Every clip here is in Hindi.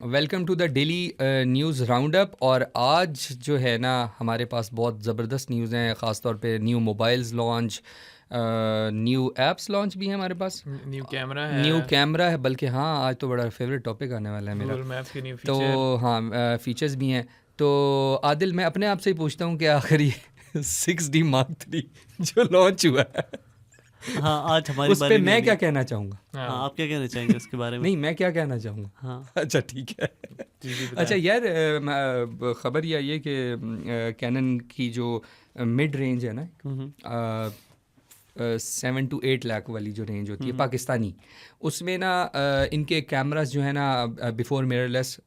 Welcome to the daily news round up. और आज जो है ना हमारे पास बहुत ज़बरदस्त न्यूज़ हैं, ख़ास तौर पे new mobiles launch, new apps launch भी हैं हमारे पास, न्यू कैमरा है। बल्कि हाँ, आज तो बड़ा फेवरेट टॉपिक आने वाला है मेरा, गूगल मैप्स के न्यू तो फीचर। हाँ फीचर्स भी हैं। तो आदिल, मैं अपने आप से ही पूछता हूँ कि आखिर ये 6D Mark III जो लॉन्च हुआ है हाँ, आज हमारी उस पे बारी मैं नहीं क्या है। कहना चाहूँगा? हाँ, आप क्या कहना चाहेंगे उसके बारे में? नहीं, मैं क्या कहना चाहूँगा? हाँ, अच्छा ठीक है। जी जी अच्छा बताएं। यार, ख़बर ये आई है कि कैनन की जो मिड रेंज है ना, 7 to 8 लाख वाली जो रेंज होती है पाकिस्तानी, उसमें ना इनके कैमरास जो है ना बिफोर मिररलेस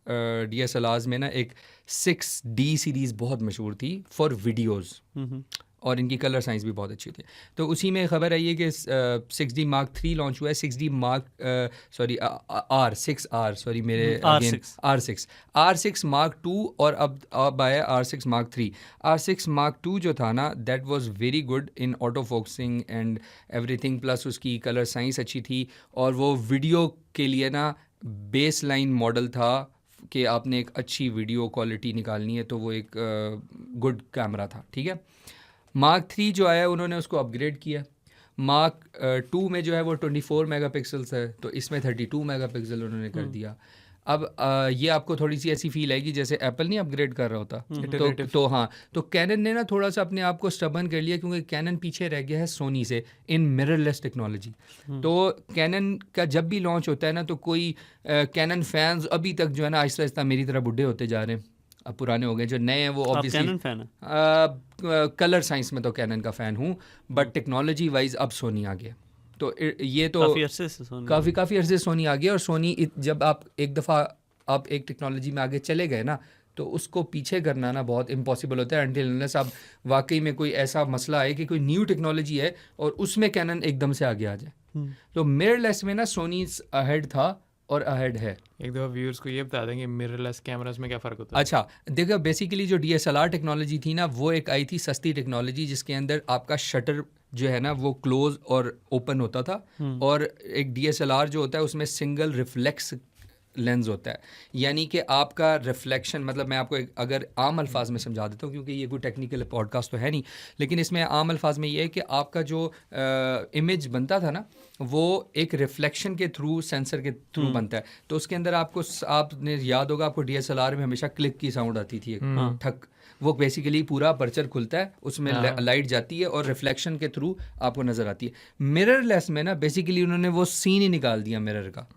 DSLRs में ना एक 6D सीरीज़ बहुत मशहूर थी फॉर वीडियोज़, और इनकी कलर साइंस भी बहुत अच्छी थी। तो उसी में खबर आई है कि 6D Mark III लॉन्च हुआ है। 6D Mark R6R सॉरी मेरे अगेन R6 Mark II, और अब आया R6 Mark III। R6 Mark II जो था ना, that was very good in auto focusing and everything, plus उसकी कलर साइंस अच्छी थी, और वो वीडियो के लिए ना बेस लाइन मॉडल था कि आपने एक अच्छी वीडियो क्वालिटी निकालनी है तो वो एक गुड कैमरा था, ठीक है। Mark III जो आया उन्होंने उसको अपग्रेड किया। Mark II में जो है वो 24 मेगापिक्सल्स है, तो इसमें 32 मेगापिक्सल उन्होंने कर दिया। अब ये आपको थोड़ी सी ऐसी फील आएगी जैसे एप्पल नहीं अपग्रेड कर रहा होता। तो हाँ, तो कैनन ने ना थोड़ा सा अपने आप को स्टबन कर लिया, क्योंकि कैनन पीछे रह गया है सोनी से इन मिररलेस टेक्नोलॉजी। तो कैनन का जब भी लॉन्च होता है ना, तो कोई कैनन फैंस अभी तक जो है ना आहिस्ता आहिस्ता मेरी तरह बूढ़े होते जा रहे हैं, अब पुराने हो गए। जो नए हैं वो आप ऑब्वियसली कैनन फैन है? कलर साइंस में तो कैनन का फ़ैन हूँ, बट टेक्नोलॉजी वाइज अब सोनी आ गया। तो ये तो काफी अरसे से सोनी काफ़ी अरसे सोनी आ गया। और सोनी जब आप एक दफ़ा आप एक टेक्नोलॉजी में आगे चले गए ना, तो उसको पीछे करना ना बहुत इम्पॉसिबल होता है, अनटिल अनलेस आप वाकई में कोई ऐसा मसला आए कि कोई न्यू टेक्नोलॉजी है और उसमें कैनन एकदम से आगे आ जाए। तो मिररलेस में ना सोनी अहेड था और अहेड है। एक दफ़ा व्यूअर्स को ये बता देंगे मिररलेस कैमरास में क्या फ़र्क होता है। अच्छा देखो, बेसिकली जो DSLR टेक्नोलॉजी थी ना, वो एक आई थी सस्ती टेक्नोलॉजी, जिसके अंदर आपका शटर जो है ना वो क्लोज और ओपन होता था, और एक DSLR जो होता है उसमें सिंगल रिफ्लेक्स लेंस होता है, यानी कि आपका रिफ्लेक्शन, मतलब मैं आपको अगर आम अल्फाज में समझा देता हूँ, क्योंकि ये कोई टेक्निकल पॉडकास्ट तो है नहीं, लेकिन इसमें आम अल्फाज में ये है कि आपका जो इमेज बनता था ना, वो एक रिफ्लेक्शन के थ्रू, सेंसर के थ्रू बनता है। तो उसके अंदर आपने याद होगा, आपको DSLR में हमेशा क्लिक की साउंड आती थी, एक ठक, वो बेसिकली पूरा अपर्चर खुलता है, उसमें लाइट जाती है और रिफ्लेक्शन के थ्रू आपको नज़र आती है। मिररलेस में ना बेसिकली उन्होंने वो सीन ही निकाल दिया मिरर का।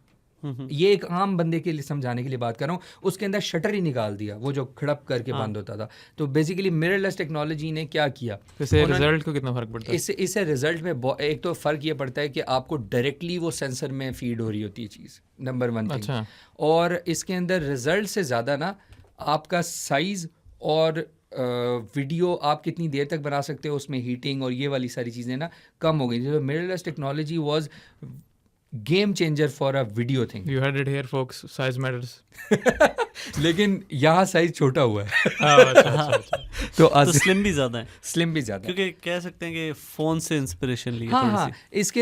ये एक आम बंदे के लिए समझाने के लिए बात कर रहा हूँ, उसके अंदर शटर ही निकाल दिया, वो जो खड़प करके बंद होता था। तो बेसिकली मिररलेस टेक्नोलॉजी ने क्या किया, इससे रिजल्ट को कितना फ़र्क पड़ता है? इससे रिजल्ट में एक तो फ़र्क ये पड़ता है कि आपको डायरेक्टली वो सेंसर में फीड हो रही होती है चीज़, नंबर 1 थिंग। अच्छा। और इसके अंदर रिजल्ट से ज़्यादा ना आपका साइज़ और वीडियो आप कितनी देर तक बना सकते हो, उसमें हीटिंग और ये वाली सारी चीज़ें ना कम हो गई। जो mirrorless technology was game changer for a video thing. You heard it here folks, size matters. लेकिन यहाँ साइज छोटा हुआ है। अच्छा। तो स्लिम भी ज्यादा है, स्लिम भी ज़्यादा है, क्योंकि कह सकते हैं कि फोन से इंस्पिरेशन ली हाँ थोड़ी हाँ, सी। इसके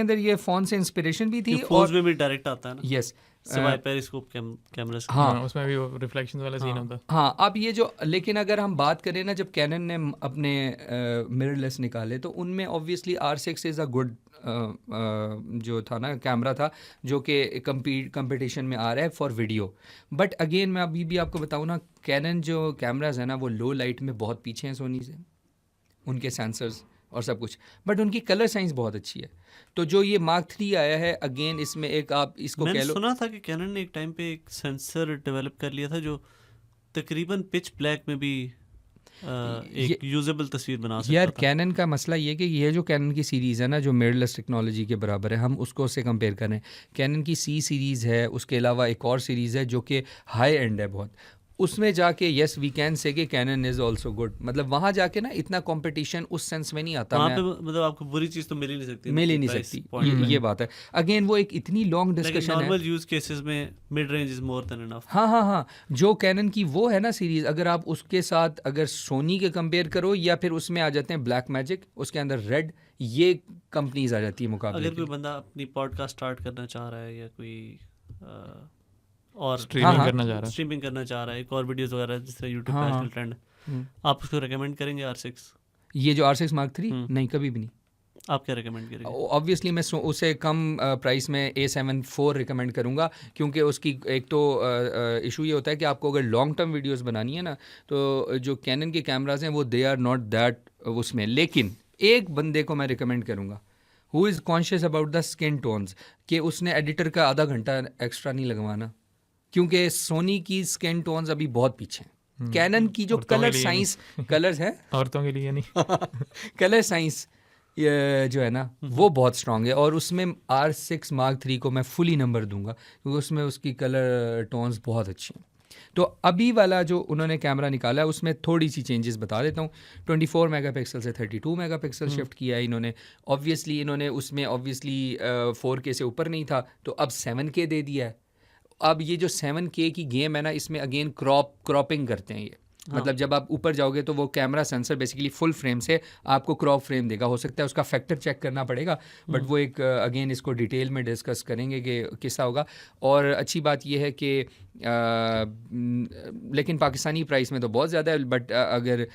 अंदर ये फ़ोन से इंस्पिरेशन भी थी, फोन और में भी डायरेक्ट आता है ना, यस सिवाय पेरिस्कोप कैमरा से। हाँ उसमें भी वो रिफ्लेक्शन वाला सीन होता है। हाँ। अब ये जो, लेकिन अगर हम बात करें ना, जब कैनन ने अपने मिररलेस निकाले, तो उनमें obviously R6 is a good जो था ना कैमरा था, जो कि कंपटीशन में आ रहा है फॉर वीडियो। बट अगेन मैं अभी भी आपको बताऊँ ना, कैनन जो कैमराज है ना, वो लो लाइट में बहुत पीछे हैं सोनी से, उनके सेंसर्स और सब कुछ, बट उनकी कलर साइंस बहुत अच्छी है। तो जो ये Mark III आया है, अगेन इसमें एक आप इसको मैंने कह लो, सुना था कि कैनन ने एक टाइम पे एक सेंसर डेवलप कर लिया था जो तकरीबन पिच ब्लैक में भी एक यूजेबल तस्वीर बना सकता यार था। कैनन का मसला ये कि ये जो कैनन की सीरीज़ है ना, जो मिररलेस टेक्नोलॉजी के बराबर है, हम उसको से कंपेयर करें, कैनन की C सीरीज़ है, उसके अलावा एक और सीरीज़ है जो कि हाई एंड है बहुत, उसमें जाके यस वी कैन से कि कैनन इज़ ऑल्सो गुड। मतलब वहाँ जाके ना इतना कंपटीशन उस सेंस में नहीं आता, वहाँ पे मतलब आपको बुरी चीज़ तो मिल ही नहीं सकती, मिल ही नहीं सकती, ये बात है। अगेन वो एक इतनी लॉन्ग डिस्कशन है। नॉर्मल यूज केसेस में mid range is more than enough. हाँ, जो कैनन की वो है ना सीरीज़, अगर आप उसके साथ अगर सोनी के कंपेयर करो, या फिर उसमें आ जाते हैं ब्लैक मैजिक, उसके अंदर रेड, ये कंपनीज आ जाती है मुकाबले अगर के कोई लिए। बंदा अपनी पॉडकास्ट स्टार्ट करना चाह रहा है, या कोई और स्ट्रीमिंग करना चाह रहा है। स्ट्रीमिंग करना चाह रहा है, एक और वीडियोस वगैरह जिस तरह यूट्यूब पे आजकल ट्रेंड है, आप उसको रेकमेंड करेंगे R6? ये जो R6 Mark 3 नहीं, कभी भी नहीं। आप क्या रेकमेंड करेंगे? ऑब्वियसली मैं उसे कम प्राइस में A7 IV रिकमेंड करूँगा, क्योंकि उसकी एक तो इशू ये होता है कि आपको अगर लॉन्ग टर्म वीडियोस बनानी है ना, तो जो कैनन के कैमराज हैं वो दे आर नॉट दैट उसमें। लेकिन एक बंदे को मैं रिकमेंड करूँगा who is conscious about the skin tones, कि उसने एडिटर का आधा घंटा एक्स्ट्रा नहीं लगवाना, क्योंकि सोनी की स्किन टोन्स अभी बहुत पीछे हैं। कैनन की जो कलर साइंस कलर्स है औरतों के लिए नहीं कलर साइंस ये जो है ना वो बहुत स्ट्रांग है, और उसमें R6 Mark 3 को मैं फुली नंबर दूंगा, क्योंकि उसमें उसकी कलर टोन्स बहुत अच्छी हैं। तो अभी वाला जो उन्होंने कैमरा निकाला है उसमें थोड़ी सी चेंजेस बता देता हूँ। 24 मेगापिक्सल से 32 मेगापिक्सल शिफ्ट किया है इन्होंने। ऑब्वियसली इन्होंने उसमें 4K से ऊपर नहीं था, तो अब 7K दे दिया है। अब ये जो 7K की गेम है ना, इसमें अगेन क्रॉपिंग करते हैं ये। मतलब जब आप ऊपर जाओगे तो वो camera sensor basically full frame से आपको क्रॉप फ्रेम देगा। हो सकता है उसका फैक्टर चेक करना पड़ेगा, बट वो एक अगेन इसको डिटेल में डिस्कस करेंगे कि किसा होगा। और अच्छी बात यह है कि लेकिन पाकिस्तानी प्राइस में तो बहुत ज़्यादा है, बट अगर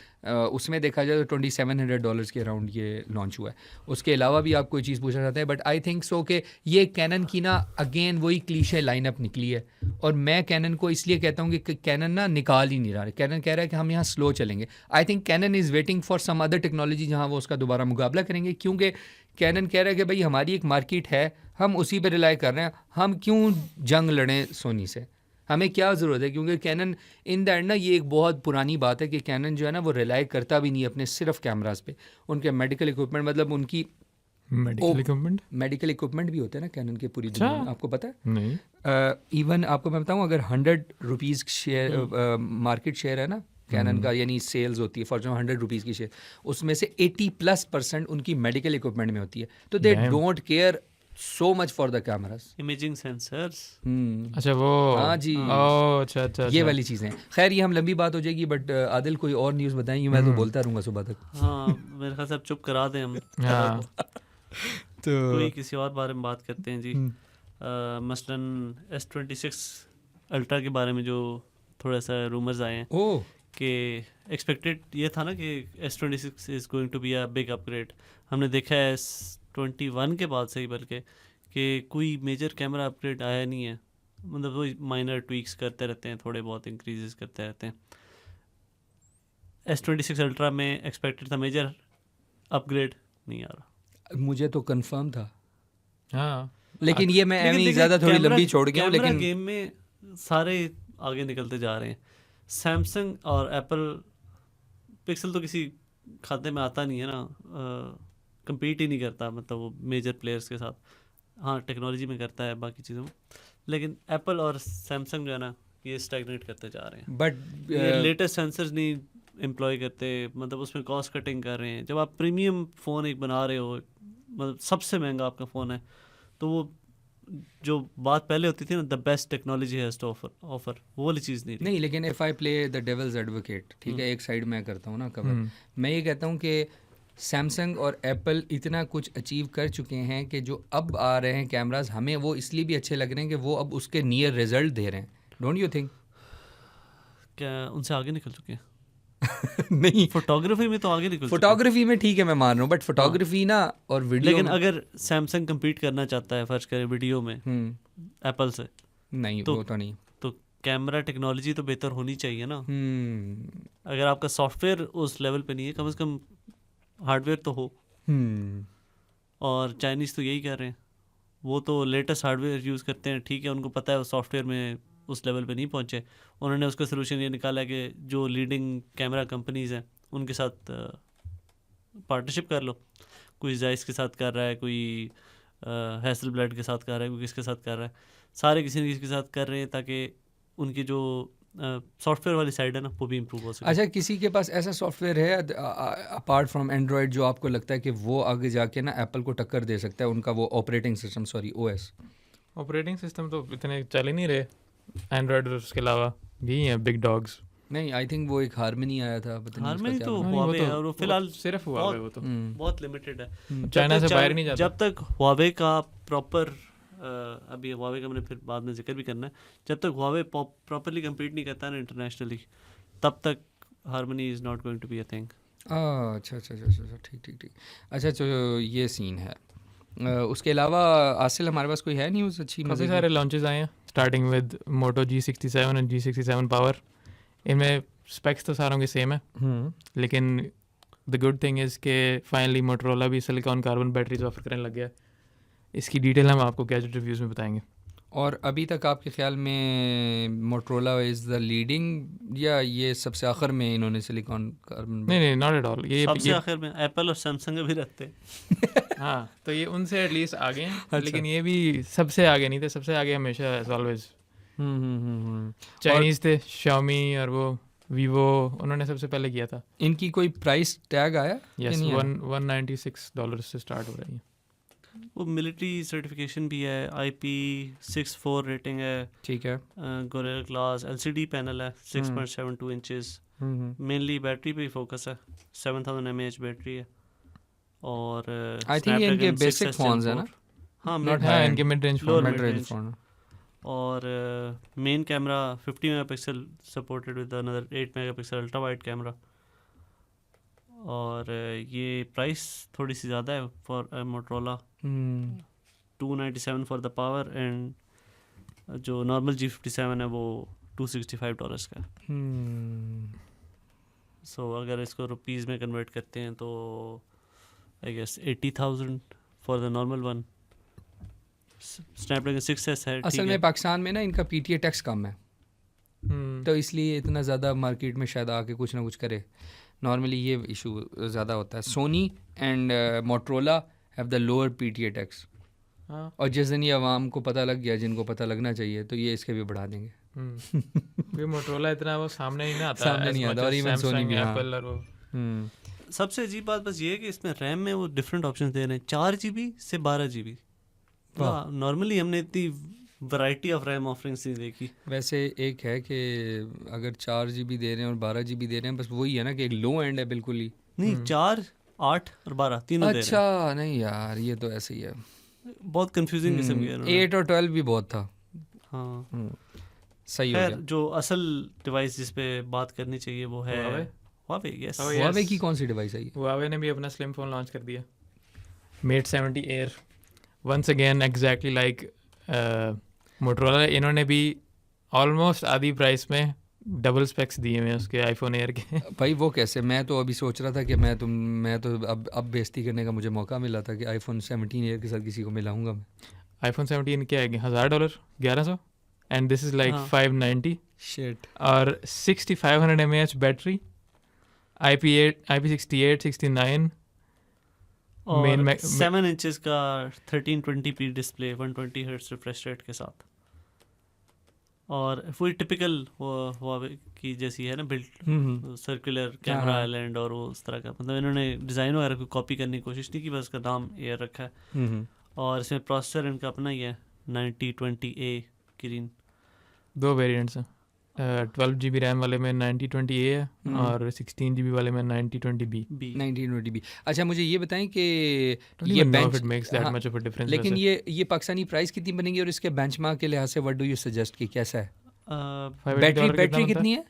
उसमें देखा जाए तो $2700 के अराउंड ये लॉन्च हुआ है। उसके अलावा भी आप कोई चीज़ पूछना चाहते हैं, बट आई थिंक सो कि ये कैनन की ना अगेन वही क्लीशे लाइनअप निकली है, और मैं कैनन को इसलिए कहता हूँ कि कैनन ना निकाल ही नहीं रहा है। कैनन कह रहा है कि हम यहाँ स्लो चलेंगे। I think Canon is waiting for some other technology जहाँ वो उसका दोबारा मुकाबला करेंगे, क्योंकि कैनन कह रहा है कि भाई हमारी एक मार्केट है, हम उसी पर रिलाई कर रहे हैं, हम क्यों जंग लड़ें सोनी से, हमें क्या ज़रूरत है। क्योंकि कैनन इन द एंड ना ये एक बहुत पुरानी बात है कि कैनन जो है ना वो रिलाई करता भी नहीं अपने सिर्फ कैमरास पे, उनके मेडिकल इक्विपमेंट, मतलब उनकी मेडिकल इक्विपमेंट भी होते हैं ना कैनन के पूरी दुनिया में, आपको पता है? नहीं। इवन आपको मैं बताऊं, अगर ₹100 शेयर मार्केट शेयर है ना कैनन का, यानी सेल्स होती है फॉर एग्जाम्पल ₹100 की शेयर, उसमें से 80+% उनकी मेडिकल इक्विपमेंट में होती है। तो they don't care so much for the cameras. Imaging sensors, अच्छा वो, हाँ जी, अच्छा ये वाली चीज़ें। खैर ये हम लंबी बात हो जाएगी, बट आदिल कोई और न्यूज़ बताएंगे, मैं तो बोलता रहूँगा सुबह तक। हाँ मेरे ख्याल से अब चुप करा दें हम। तो कोई किसी और बारे में बात करते हैं जी। मसलन S26 अल्ट्रा के बारे में जो थोड़ा सा रूमर्स आए हैं कि एक्सपेक्टेड ये था ना कि S26 is going to be a big upgrade. हमने देखा है S21 के बाद से ही बल्कि कि कोई मेजर कैमरा अपग्रेड आया नहीं है, मतलब वो माइनर ट्वीक्स करते रहते हैं, थोड़े बहुत इंक्रीजेस करते रहते हैं। S26 अल्ट्रा में एक्सपेक्टेड था मेजर अपग्रेड, नहीं आ रहा। मुझे तो कंफर्म था, हाँ, लेकिन ये मैं एमी ज़्यादा थोड़ी लंबी छोड़ गया हूँ। लेकिन गेम में सारे आगे निकलते जा रहे हैं। सैमसंग और एप्पल पिक्सल तो किसी खाते में आता नहीं है ना, compete ही नहीं करता, मतलब वो मेजर प्लेयर्स के साथ। हाँ टेक्नोलॉजी में करता है बाकी चीज़ों में, लेकिन एप्पल और सैमसंग जो है ना ये स्टैग्नेट करते जा रहे हैं। बट लेटेस्ट सेंसर्स नहीं एम्प्लॉय करते, मतलब उसमें कॉस्ट कटिंग कर रहे हैं। जब आप प्रीमियम फ़ोन एक बना रहे हो, मतलब सबसे महंगा आपका फ़ोन है, तो वो जो बात पहले होती थी ना, the best technology has to offer, वो वाली चीज़ नहीं। लेकिन if I play the devil's advocate, ठीक है, एक साइड मैं करता हूँ ना कवर, मैं ये कहता हूँ कि सैमसंग और एप्पल इतना कुछ अचीव कर चुके हैं कि जो अब आ रहे हैं कैमरास, हमें वो इसलिए भी अच्छे लग रहे हैं कि वो अब उसके नियर रिजल्ट दे रहे हैं। Don't you think? क्या उनसे आगे निकल चुके हैं? नहीं, फोटोग्राफी में तो आगे निकल, फोटोग्राफी में ठीक है मैं मान रहा हूँ, बट फोटोग्राफी ना और वीडियो, लेकिन अगर सैमसंग कम्पीट करना चाहता है फर्ज करे वीडियो में एप्पल से, नहीं तो, वो तो नहीं, तो कैमरा टेक्नोलॉजी तो बेहतर होनी चाहिए ना। अगर आपका सॉफ्टवेयर उस लेवल पे नहीं है, कम से कम हार्डवेयर तो हो। और चाइनीज़ तो यही कर रहे हैं, वो तो लेटेस्ट हार्डवेयर यूज़ करते हैं, ठीक है, उनको पता है वो सॉफ्टवेयर में उस लेवल पे नहीं पहुंचे। उन्होंने उसका सलूशन ये निकाला कि जो लीडिंग कैमरा कंपनीज़ हैं उनके साथ पार्टनरशिप कर लो। कोई जायस के साथ कर रहा है, कोई हैसलब्लड के साथ कर रहा है, कोई किसके साथ कर रहा है, सारे किसी न किसी के साथ कर रहे हैं ताकि उनकी जो सॉफ्टवेयर वाली साइड है ना वो भी इम्प्रूव हो सके। अच्छा, किसी के पास ऐसा सॉफ्टवेयर है अपार्ट फ्रॉम एंड्रॉयड जो आपको लगता है कि वो आगे जाके ना एप्पल को टक्कर दे सकता है, उनका वो operating system, sorry OS? Operating system तो इतने चल ही नहीं रहे एंड्रॉयड, उसके अलावा भी हैं बिग डॉग्स। नहीं, आई थिंक वो एक हारमनी आया था, पता नहीं हारमनी तो हुआवे है, और वो फिलहाल सिर्फ हुआवे, वो तो बहुत लिमिटेड है, चाइना से बाहर नहीं जाता। जब तक हुआवे का प्रॉपर अभी Huawei का मैंने फिर बाद में जिक्र भी करना है, जब तक Huawei प्रॉपरली कम्पीट नहीं करता ना इंटरनेशनली, तब तक Harmony is not going to be a thing. अच्छा अच्छा अच्छा अच्छा, ठीक। अच्छा तो ये सीन है। उसके अलावा आसिल हमारे पास कोई है न्यूज़ अच्छी काफ़ी मज़े की? सारे लॉन्चेस आए हैं स्टार्टिंग विद मोटो G67 और G67 पावर। इनमें स्पेक्स तो सारों के सेम है, लेकिन द गुड थिंग इज़ के फाइनली मोटरोला भी सिलिकॉन कार्बन बैटरीज ऑफर करने लग गया। इसकी डिटेल हम आपको गैजेट रिव्यूज़ में बताएंगे। और अभी तक आपके ख्याल में मोटरोला इज़ द लीडिंग या ये सबसे आखिर में इन्होंने सिलिकॉन कार्बन? नहीं, नॉट एट ऑल। ये सबसे आखिर में एप्पल और सैमसंग भी रखते हैं। हाँ, तो ये उनसे एटलीस्ट आगे हैं। अच्छा। लेकिन ये भी सबसे आगे नहीं थे, सबसे आगे हमेशा एज ऑलवेज चाइनीज़ थे, Xiaomi और वो वीवो, उन्होंने सबसे पहले किया था। इनकी कोई प्राइस टैग आया? यस, $196 से स्टार्ट हो रही है। वो मिलिट्री सर्टिफिकेशन भी है, IP64 रेटिंग है, ठीक है। गोरिल्ला ग्लास LCD पैनल है, 6.72 इंचेस। मेनली बैटरी पे ही फोकस है, 7000 mAh बैटरी है। और आई थिंक इनके बेसिक फोन्स है ना? हाँ, हाँ, इनके mid range lower phone. mid-range phone. और main camera 50 megapixel supported with another 8 megapixel ultra wide camera. और ये प्राइस थोड़ी सी ज़्यादा है for Motorola, 297 for the power, and जो नॉर्मल G57 है वो $265 का। सो अगर इसको रुपीज़ में कन्वर्ट करते हैं तो I guess 80,000 for the normal one. Snapdragon 6S है। असल में पाकिस्तान में ना इनका PTA टैक्स कम है, तो इसलिए इतना ज़्यादा मार्केट में शायद आके कुछ ना कुछ करे। नॉर्मली ये इशू ज़्यादा होता है। Sony and Motorola have the lower PTA tax, और जिस दिन ये अवाम को पता लग गया, जिनको पता लगना चाहिए, तो ये इसके भी बढ़ा देंगे। ये मोटरोला इतना वो सामने नहीं आता, सामने नहीं आता, और इवन सोनी भी। एप्पल और वो सबसे अजीब बात बस ये है कि इसमें रैम में वो डिफरेंट ऑप्शन दे रहे हैं, 4GB से 12GB। नॉर्मली हमने इतनी वैरायटी ऑफ रैम ऑफरिंग्स नहीं देखी। वैसे एक है कि अगर 4GB दे रहे हैं और 12GB दे रहे हैं, बस वही है ना कि एक लो एंड है बिल्कुल ही। नहीं, 4, 8 और 12 तीनों दे रहे हैं। अच्छा, नहीं यार, ये तो ऐसे ही है, बहुत कंफ्यूजिंग किस्म के। 8 और 12 भी बहुत था। हाँ, सही हो गया। जो असल डिवाइस जिस पे बात करनी चाहिए वो है Huawei। यस, Huawei की कौन सी डिवाइस आई? Huawei ने भी अपना स्लिम फोन लॉन्च कर दिया, Mate 70 Air। Once again exactly like Motorola, इन्होंने भी ऑलमोस्ट आधी प्राइस में डबल स्पेक्स दिए हुए हैं उसके आईफोन एयर के। भाई वो कैसे? मैं तो अभी सोच रहा था कि मैं तो अब बेइज्जती करने का मुझे मौका मिला था कि iPhone 17 एयर के साथ किसी को मिलाऊंगा मैं। iPhone 17 क्या है, $1000, 1100, and this is like 590। Shit. और 6500 mAh बैटरी, IP68, 69, और 7 इंचेस का 1320p display 120 hertz refresh rate के साथ, और फुल टिपिकल Huawei की जैसी है ना बिल्ड, सर्कुलर कैमरा आइलैंड और वो उस तरह का, मतलब इन्होंने डिज़ाइन वगैरह को कॉपी करने की कोशिश नहीं की, बस उसका नाम एयर रखा है। और इसमें प्रोसेसर इनका अपना ही है 9020A किरीन। दो वेरिएंट्स हैं, 12GB रैम वाले में 9020A है और 16GB वाले में 9020B। 9020B। अच्छा, मुझे ये बताएं कि ये लेकिन ये पाकिस्तानी प्राइस कितनी बनेगी, और इसके बेंचमार्क के लिहाज से व्हाट डू यू सजेस्ट कि कैसा है? बैटरी कितनी है?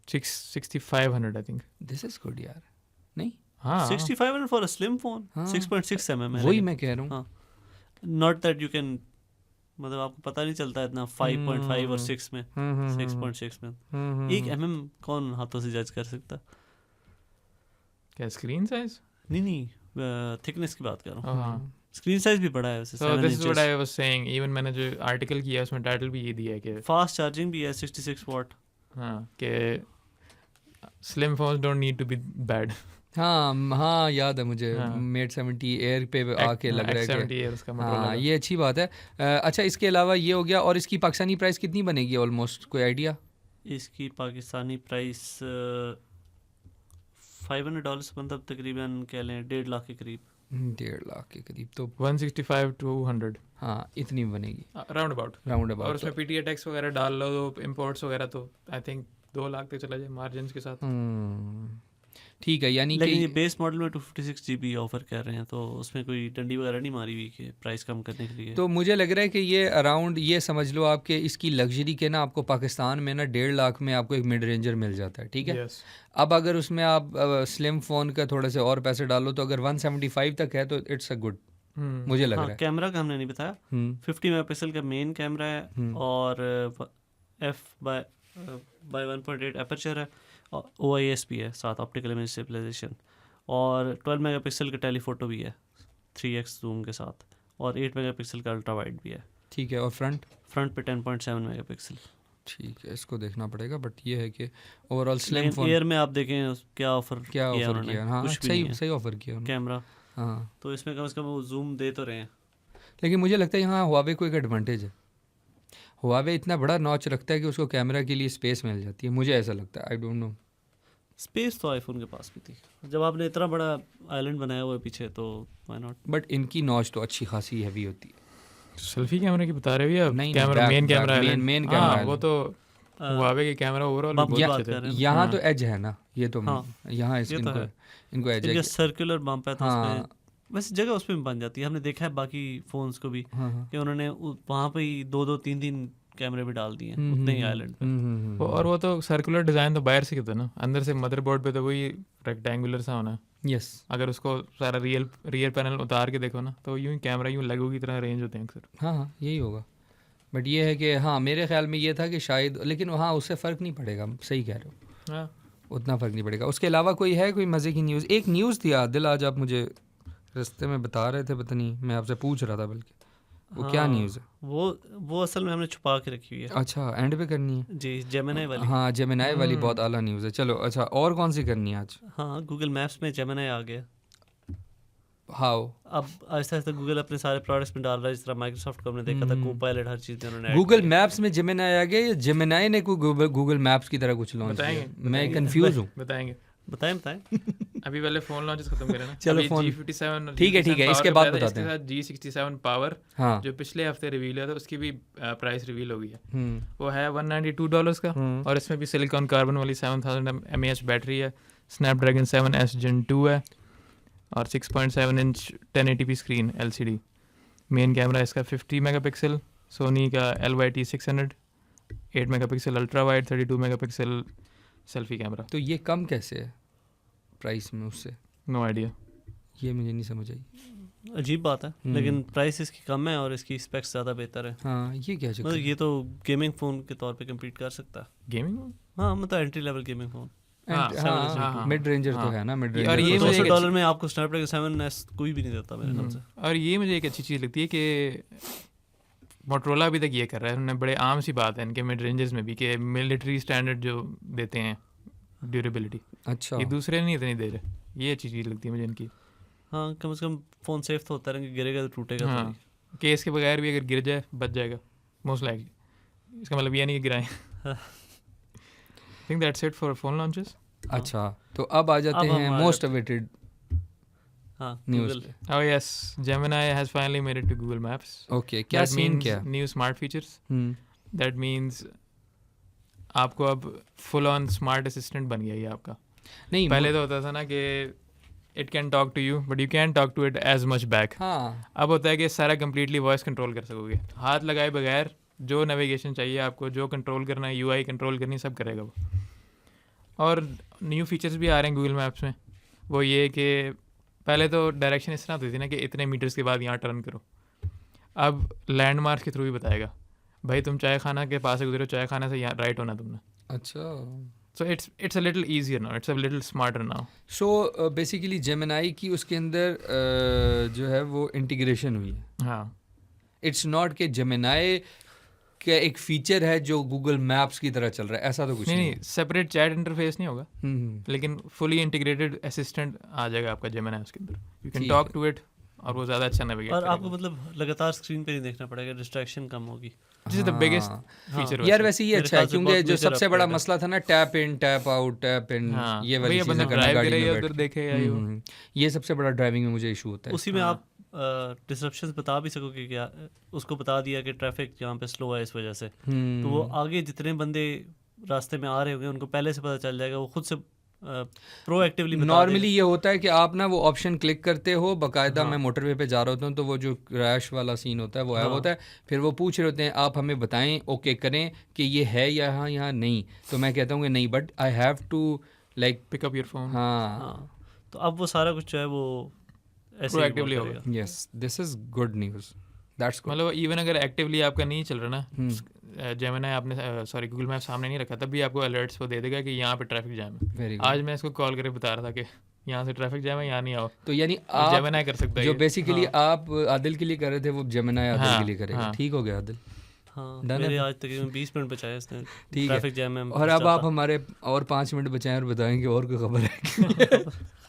6500 I think. This is good यार। नहीं, हाँ, 6500 for a slim phone, 6.6 mm है। वही मैं कह रहा हूँ। नॉट दैट यू कैन, मतलब आपको पता नहीं चलता इतना 5.5 और 6 में, 6.6 में 1 mm कौन हाथों से जज कर सकता? क्या स्क्रीन साइज? नहीं, थिकनेस की बात कर रहा हूँ। स्क्रीन साइज भी बड़ा है वैसे। So this is what I was saying, even मैंने जो आर्टिकल किया उसमें टाइटल भी ये दिया है कि फास्ट चार्जिंग भी है 66 वाट। हाँ, कि slim phones don't need to be bad. हाँ, याद है मुझे, Mate 70 एयर पे आके लग रहा है कि हाँ, ये अच्छी बात है। अच्छा, इसके अलावा ये हो गया, और इसकी पाकिस्तानी प्राइस कितनी बनेगी ऑलमोस्ट, कोई आइडिया? इसकी पाकिस्तानी प्राइस $500, मतलब तकरीबन कह लें 1.5 लाख के करीब। 1.5 लाख के करीब, तो 165 to 100, हाँ, इतनी बनेगी राउंड अबाउट। और उसमें PTA टैक्स वगैरह डाल लो, तो इम्पोर्ट्स वगैरह, तो आई थिंक 2 लाख तक चला जाए मार्जिन के साथ। ठीक है, यानी लेकिन ये कि बेस मॉडल में 256 GB ऑफर कर रहे हैं, तो उसमें कोई डंडी वगैरह नहीं मारी हुई कि प्राइस कम करने के लिए। तो मुझे लग रहा है कि ये अराउंड, ये समझ लो आपके इसकी लग्जरी के ना आपको पाकिस्तान में ना 1.5 लाख में आपको एक मिड रेंजर मिल जाता है, ठीक है। Yes. अब अगर उसमें आप स्लिम फ़ोन का थोड़े से और पैसे डालो तो अगर 175 तक है तो इट्स अ गुड, मुझे लग हाँ, रहा है। कैमरा का हमने नहीं बताया। 50 मेगापिक्सल का मेन कैमरा है और f/1.8 अपर्चर है और OIS भी है, साथ ऑप्टिकल इमेज स्टेबलाइजेशन, और 12 मेगापिक्सल का टेलीफोटो भी है 3x जूम के साथ, और 8 मेगापिक्सल का अल्ट्रा वाइड भी है। ठीक है, और फ्रंट पे 10.7 मेगापिक्सल। ठीक है, इसको देखना पड़ेगा, बट ये है कि ओवरऑल स्लिम लेकिन फ़ोन एयर में आप देखें क्या ऑफर क्या ऑफर उन्होंने, किया। हाँ, कुछ भी नहीं सही है। सही ऑफर किया उन्होंने। कैमरा हाँ, तो इसमें कम से कम वो जूम दे तो रहे हैं। लेकिन मुझे लगता है यहाँ हुआवे को एक एडवांटेज है। हुआवे इतना बड़ा नॉच रखता है कि उसको कैमरा के लिए स्पेस मिल जाती है, मुझे ऐसा लगता है। आई डोंट नो, स्पेस तो आईफोन के पास भी थी, जब आपने इतना बड़ा आइलैंड बनाया हुआ है पीछे, तो व्हाई नॉट। बट इनकी नॉच तो अच्छी खासी हैवी होती है। सेल्फी कैमरा की बता रहे हो या नहीं, कैमरा मेन कैमरा है? मेन हाँ, कैमरा वो तो हुआवे के कैमरा ओवरऑल बम्प की बहुत बात अच्छे कर थे। रहे हैं। यहाँ तो एज है ना, ये तो हाँ, यहाँ ये तो इनको है। इनको एज है इनका कि- सर्कुलर बम्प है, तो हाँ। उसमें वैसे जगह उसमें भी बन जाती है। हमने देखा है बाकी फोन्स को भी हाँ, कि उन्होंने वहाँ पे ही 2-3 कैमरे भी डाल दिए हैं उतने ही आइलैंड पे। और वो तो सर्कुलर डिज़ाइन तो बाहर से किया था ना, अंदर से मदरबोर्ड पे तो वही रेक्टेंगुलर सा होना है। यस, अगर उसको सारा रियर पैनल उतार के देखो ना, तो यूं ही कैमरा यूं लगो की तरह रेंज होते हैं अक्सर। हाँ हाँ, यही होगा। बट ये है कि हाँ, मेरे ख्याल में ये था कि शायद, लेकिन वहाँ उससे फ़र्क नहीं पड़ेगा, सही कह रहे हो, हाँ, उतना फ़र्क नहीं पड़ेगा। उसके अलावा कोई है, कोई मज़े की न्यूज़? एक न्यूज़ थी आदिल, आज आप मुझे रास्ते में बता रहे थे, पता नहीं, मैं आपसे पूछ रहा था बल्कि, वो क्या न्यूज़ है? वो असल में हमने छुपा के रखी हुई है अच्छा, एंड पे करनी है? जी, जेमिनाई वाली। हाँ, जेमिनाई वाली बहुत आला न्यूज़ है। चलो अच्छा, और कौन सी करनी है आज? हाँ, गूगल मैप्स में जेमिनाई आ गया। हाउ? अब आहिस्ता आहिस्ता गूगल अपने सारे प्रोडक्ट्स में डाल रहा है, जिस तरह माइक्रोसॉफ्ट को हमने देखा था, कोपायलट हर चीज़ में उन्होंने add गूगल किया। मैप्स में जेमिनाई आ गया या जेमिनाई ने कोई गूगल मैप्स की तरह कुछ लॉन्च बताएंगे, किया? मैं कंफ्यूज हूँ। बताएंगे। बताएं अभी पहले फ़ोन लॉन्चेस खत्म करें ना। चलो, अभी फोन G57 ठीक है, इसके बाद बताते इसके हैं। साथ G67 पावर हाँ, जो पिछले हफ्ते रिवील हुआ था, उसकी भी प्राइस रिवील हो गई है। हम्म, वो है $192 का, और इसमें भी सिलिकॉन कार्बन वाली 7000 mAh बैटरी है, स्नैपड्रैगन 7S Gen 2 है, और 6.7 inch 1080p screen LCD। Main camera इसका 50 मेगापिक्सल, सोनी का LYT 600, 8 megapixel ultra wide, 32 megapixel selfie camera. तो ये कम कैसे है प्राइस में उससे? No idea. ये मुझे नहीं समझ आई। अजीब बात है, लेकिन प्राइस इसकी कम है और इसकी स्पेक्स ज़्यादा बेहतर है। हाँ, ये क्या चक्कर मतलब है? ये तो गेमिंग फ़ोन के तौर पे कम्पीट कर सकता है। गेमिंग? हाँ, मतलब एंट्री लेवल गेमिंग फ़ोन। हाँ, मिड रेंजर तो है ना, मिड और ये रेंजर। मुझे एक $200 में आपको स्नैपड्रैगन 7S कोई भी नहीं देता मेरे ख्याल से। और ये मुझे एक अच्छी चीज़ लगती है कि मोटरोला अभी तक ये कर रहा है, उन्होंने बड़े आम सी बात है इनके मिड रेंजर्स में भी कि मिलिट्री स्टैंडर्ड जो देते हैं ड्यूरेबिलिटी, अच्छा, ये दूसरे नहीं इतनी दे रहे। ये अच्छी चीज़ लगती है मुझे इनकी। हाँ, कम से कम फ़ोन सेफ तो होता है, गिरेगा तो टूटेगा तो हाँ, नहीं। केस के बगैर भी अगर गिर जाए बच जाएगा मोस्ट लाइकली। इसका मतलब ये नहीं कि गिराएं। Think that's it for phone launches. अच्छा, तो अब आ जाते अब हम हैं आ मोस्ट जाते अवेटेड हाँ, न्यूज़ Google। पे। Oh yes, Gemini has finally made it to Google Maps. Okay, क्या That सीन means क्या? new smart features. Hmm, That means आपको अब फुल ऑन स्मार्ट असिस्टेंट बन गया ये आपका। नहीं, पहले तो होता था ना कि it can talk to you but you can talk to it as much back. हाँ, अब होता है कि सारा कम्प्लीटली वॉइस कंट्रोल कर सकोगे, हाथ लगाए बगैर जो नेविगेशन चाहिए आपको, जो कंट्रोल करना है, यूआई कंट्रोल करनी, सब करेगा वो। और न्यू फीचर्स भी आ रहे हैं गूगल मैप्स में। वो ये कि पहले तो डायरेक्शन इस तरह होती थी ना कि इतने मीटर्स के बाद यहाँ टर्न करो, अब लैंडमार्क के थ्रू ही बताएगा, भाई तुम चाय खाना के पास से गुजरो, चाय खाने से यहाँ राइट होना तुमने। अच्छा। So it's a little easier now, it's a little smarter now. So basically Gemini की उसके अंदर जो है वो इंटीग्रेशन हुई है। हाँ, इट्स नॉट कि जेमिनाई का एक फीचर है जो गूगल मैप्स की तरह चल रहा है, ऐसा तो कुछ नहीं नहीं नहीं, सेपरेट चैट इंटरफेस नहीं होगा, हम्म, लेकिन फुली इंटीग्रेटेड असिस्टेंट आ जाएगा आपका जेमिनाई उसके अंदर। यू कैन ठीक टॉक है। टू इट और वो ज़्यादा अच्छा नेविगेट और करेगा। आपको मतलब लगातार स्क्रीन पे नहीं देखना पड़ेगा, डिस्ट्रैक्शन कम होगी। दिस इज द बिगेस्ट हाँ। फीचर। यार वैसे ये मेरे अच्छा है ख्याल से क्योंकि बहुत जो major सबसे बड़ा upgrade है। मसला था ना, tap in tap out tap in, हाँ, ये वाली भैया चीज़ें बंदा करना ड्राइव गाड़ी करे में या बैठ उधर के। देखे या यो। ये सबसे बड़ा ड्राइविंग में मुझे इशू होता है। उसी में आप डिसरप्शंस बता भी सकोगे, क्या उसको बता दिया कि ट्रैफिक यहाँ पे स्लो है इस वजह से, तो वो आगे जितने बंदे रास्ते में आ रहे होंगे उनको पहले से पता चल जाएगा, वो खुद से प्रोएक्टिवली नॉर्मली ये होता है कि आप ना वो ऑप्शन क्लिक करते हो, बाकायदा मैं मोटरवे पे जा रहा होता हूँ तो वो जो क्रैश वाला सीन होता है वो ऐप होता है, फिर वो पूछ रहे होते हैं आप हमें बताएं, ओके करें कि ये है यहाँ नहीं, तो मैं कहता हूँ कि नहीं, but I have to like pick up your phone. हाँ, तो अब वो सारा कुछ जो है वो ऐसे प्रोएक्टिवली होगा। Yes, this is good news, that's good. मतलब इवन अगर एक्टिवली आपका नहीं चल रहा ना, जेमिनी आपने सॉरी गूगल मैप सामने नहीं रखा, तब भी आपको अलर्ट्स वो दे देगा कि यहाँ पे ट्रैफिक जैम है। Very good. आज मैं इसको कॉल करके बता रहा था कि यहाँ से ट्रैफिक जैम है, यहाँ नहीं आओ, तो यानी जेमिनी आप कर सकता है जो ये। बेसिकली आप आदिल के लिए कर रहे थे वो जेमिनी आदिल हाँ, के लिए करेगा। हाँ। ठीक हो गया आदिल, हाँ, Done मेरे है। आज तकरीबन 20 मिनट बचाए इसने ठीक ट्रैफिक है। जैम में। और अब आप हमारे और 5 मिनट बचाएं और बताएंगे और कोई खबर है।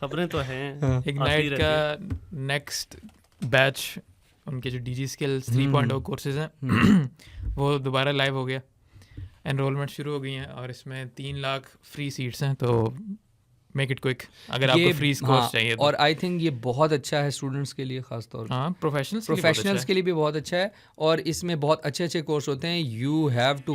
खबरें तो हैं, इग्नाइट का नेक्स्ट बैच, उनके जो डीजी स्किल्स 3.0 कोर्सेज हैं वो दोबारा लाइव हो गया, एनरोलमेंट शुरू हो गई हैं और इसमें 3 लाख फ्री सीट्स हैं, तो मेक इट क्विक अगर आपको फ्री कोर्स चाहिए तो। और आई थिंक ये बहुत अच्छा है स्टूडेंट्स के लिए, खास तौर पर हाँ, प्रोफेशनल्स के लिए भी बहुत अच्छा है, और इसमें बहुत अच्छे अच्छे कोर्स होते हैं। You have to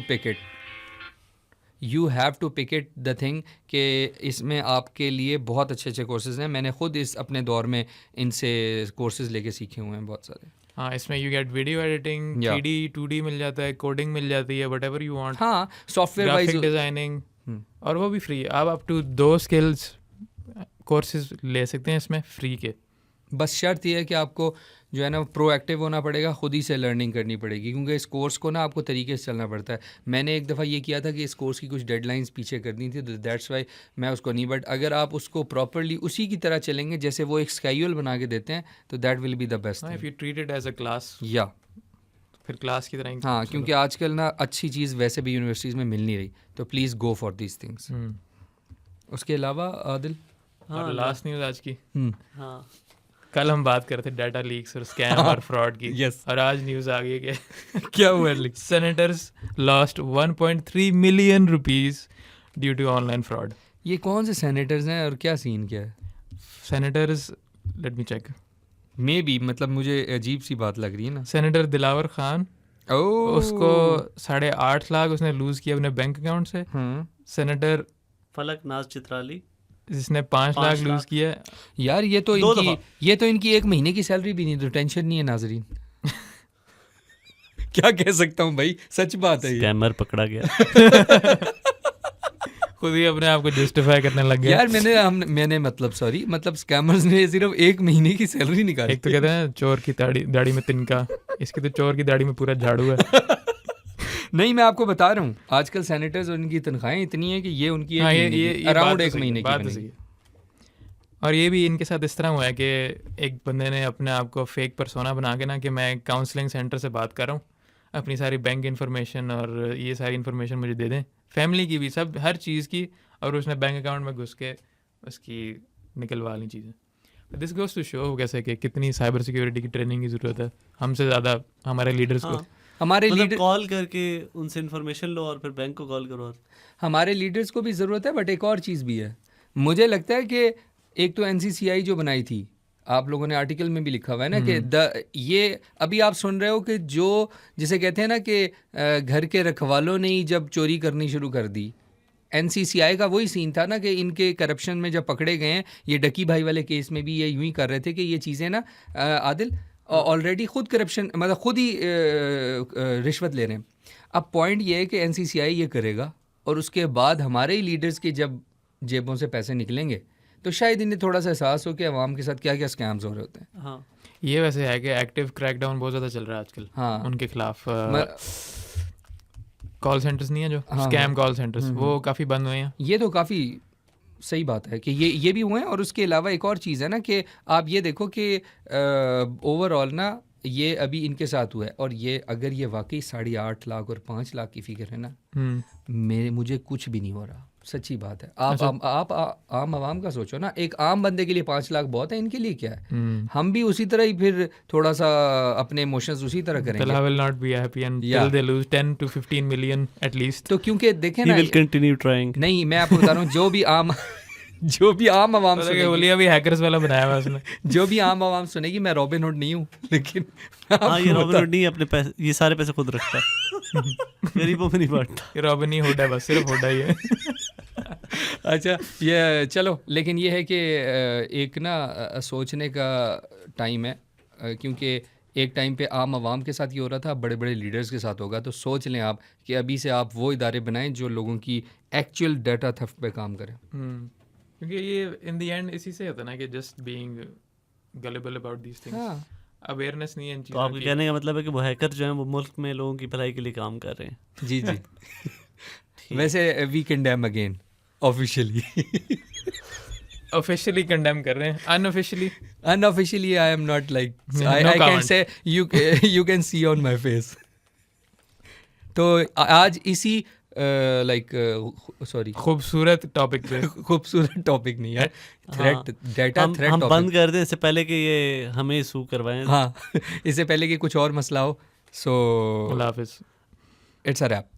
pick it the thing कि इसमें आपके लिए बहुत अच्छे अच्छे कोर्सेज हैं। मैंने खुद इस अपने दौर में इनसे कोर्सेज लेके सीखे हुए हैं बहुत सारे। हाँ, इसमें you get video editing, 3D 2D मिल जाता है, कोडिंग मिल जाती है, व्हाटएवर यू वांट। हाँ, सॉफ्टवेयर वाइज ग्राफिक डिजाइनिंग, और वो भी फ्री। आप अप टू 2 स्किल्स कोर्सेज ले सकते हैं इसमें फ्री के। बस शर्त ये है कि आपको जो है ना प्रोएक्टिव होना पड़ेगा, खुद ही से लर्निंग करनी पड़ेगी, क्योंकि इस कोर्स को ना आपको तरीके से चलना पड़ता है। मैंने एक दफ़ा ये किया था कि इस कोर्स की कुछ डेडलाइंस पीछे करनी थी, तो दैट्स वाई मैं उसको नहीं, बट अगर आप उसको प्रॉपरली उसी की तरह चलेंगे जैसे वो एक स्केड्यूल बना के देते हैं, तो that will be the best. If you treat it as a class, या फिर क्लास की तरह ही। हाँ, क्योंकि आजकल ना अच्छी चीज़ वैसे भी यूनिवर्सिटीज़ में मिल नहीं रही, तो please go for these things. उसके अलावा आदिल, और लास्ट न्यूज़ आज की, हाँ, कल हम बात कर रहे थे डाटा लीक्स और स्कैम और फ्रॉड की। Yes. और आज न्यूज़ आ गई कि क्या हुआ? Senators lost 1.3 million rupees due to online fraud. ये कौन से सेनेटर्स हैं और क्या सीन क्या है? Senators, let me check, maybe, मतलब मुझे अजीब सी बात लग रही है ना। सेनेटर दिलावर खान, उसको 8.5 लाख उसने लूज किया अपने बैंक अकाउंट से। सेनेटर फलक नाज चित्राली जिसने 5 लाख लूज किया। यार ये तो इनकी 1 महीने की सैलरी भी नहीं, तो टेंशन नहीं है नाजरीन। क्या कह सकता हूँ भाई, सच बात है। स्कैमर पकड़ा गया। खुद ही अपने आप को जस्टिफाई करने लग गया। यार मैंने मतलब स्कैमर्स ने सिर्फ 1 महीने की सैलरी निकाली। एक तो कहते हैं चोर की दाढ़ी में तिनका, इसकी तो चोर की दाढ़ी में पूरा झाड़ू है। नहीं, मैं आपको बता रहा हूँ आजकल सेनेटर्स और उनकी तनख्वाहें इतनी हैं कि ये उनकी अराउंड 1 महीने की बनेगी। और ये भी इनके साथ इस तरह हुआ है कि एक बंदे ने अपने आप को फेक पर्सोना बना के ना कि मैं काउंसलिंग सेंटर से बात कर रहा हूँ, अपनी सारी बैंक इन्फॉर्मेशन और ये सारी इन्फॉर्मेशन मुझे दे दें, फैमिली की भी, सब हर चीज़ की, और उसने बैंक अकाउंट में घुस के उसकी निकलवा ली चीज़ें। दिस गोज़ टू शो कैसे कि कितनी साइबर सिक्योरिटी की ट्रेनिंग की ज़रूरत है हमसे ज़्यादा हमारे लीडर्स को। हमारे लीडर कॉल करके उनसे इन्फॉर्मेशन लो और फिर बैंक को कॉल करो। और हमारे लीडर्स को भी ज़रूरत है, बट एक और चीज़ भी है। मुझे लगता है कि एक तो NCCI जो बनाई थी, आप लोगों ने आर्टिकल में भी लिखा हुआ है ना कि ये अभी आप सुन रहे हो कि जो जिसे कहते हैं ना कि घर के रखवालों ने ही जब चोरी करनी शुरू कर दी, NCCI का वही सीन था ना कि इनके करप्शन में जब पकड़े गए हैं, ये डकी भाई वाले केस में भी ये यूं ही कर रहे थे कि ये चीज़ें ना आदिल ऑलरेडी खुद करप्शन, मतलब खुद ही रिश्वत ले रहे हैं। अब पॉइंट ये है कि NCCI ये करेगा और उसके बाद हमारे ही लीडर्स की जब जेबों से पैसे निकलेंगे तो शायद इन्हें थोड़ा सा एहसास हो कि अवाम के साथ क्या क्या स्कैम्स हो रहे होते हैं। हाँ, ये वैसे है कि एक्टिव क्रैकडाउन बहुत ज़्यादा चल रहा है आजकल। हाँ, उनके खिलाफ कॉल सेंटर्स नहीं है जो स्कैम कॉल सेंटर्स, वो काफ़ी बंद हुए हैं। ये तो काफ़ी सही बात है कि ये भी हुए हैं। और उसके अलावा एक और चीज़ है ना कि आप ये देखो कि ओवरऑल ना ये अभी इनके साथ हुआ है, और ये अगर ये वाकई 8.5 लाख और 5 लाख की फिक्र है ना, मुझे कुछ भी नहीं हो रहा, सच्ची बात है। आप आम आवाम का सोचो ना, एक आम बंदे के लिए 5 लाख बहुत है, इनके लिए क्या है? हम भी उसी तरह ही फिर थोड़ा सा अपने इमोशंस उसी तरह करेंगे। I will not be happy until they lose 10 to 15 million at least। तो क्योंकि देखें ना, he will continue trying। नहीं, मैं आपको बता रहा हूँ जो भी आम आवाम सुनेगी, भी हैकर्स वाला बनाया हुआ उसने। जो भी आम आवाम सुनेगी, मैं रॉबिन हुड नहीं हूँ, लेकिन हाँ, ये रॉबिन हुड नहीं, अपने पैसे, ये सारे पैसे खुद रखता है, गरीबों में नहीं बांटता। रॉबिन ही हुड है, बस सिर्फ हुड ही है। अच्छा ये चलो, लेकिन ये है कि एक ना सोचने का टाइम है, क्योंकि एक टाइम पे आम आवाम के साथ ये हो रहा था, बड़े बड़े लीडर्स के साथ होगा। तो सोच लें आप कि अभी से आप वो इदारे बनाएं जो लोगों की एक्चुअल डाटा थेफ्ट पे काम करें। क्योंकि ये इन द एंड इसी से होता है ना कि just being gullible about these things, awareness नहीं है इन तो चीज़ों आपके की। कहने का मतलब है कि वो हैकर जो हैं वो मुल्क में लोगों की भलाई के लिए काम कर रहे हैं। जी जी। वैसे we condemn again officially. Officially condemn कर रहे हैं, unofficially I am not like, No I can comment. Say you can see on my face. तो आज इसी सॉरी खूबसूरत टॉपिक पे खूबसूरत टॉपिक नहीं है, हाँ, थ्रेट, डाटा थ्रेट हम टॉपिक। बंद कर दें इससे पहले कि ये हमें सू करवाएं। हाँ इससे पहले कि कुछ और मसला हो। सो अल्लाह हाफिज़। It's a rap.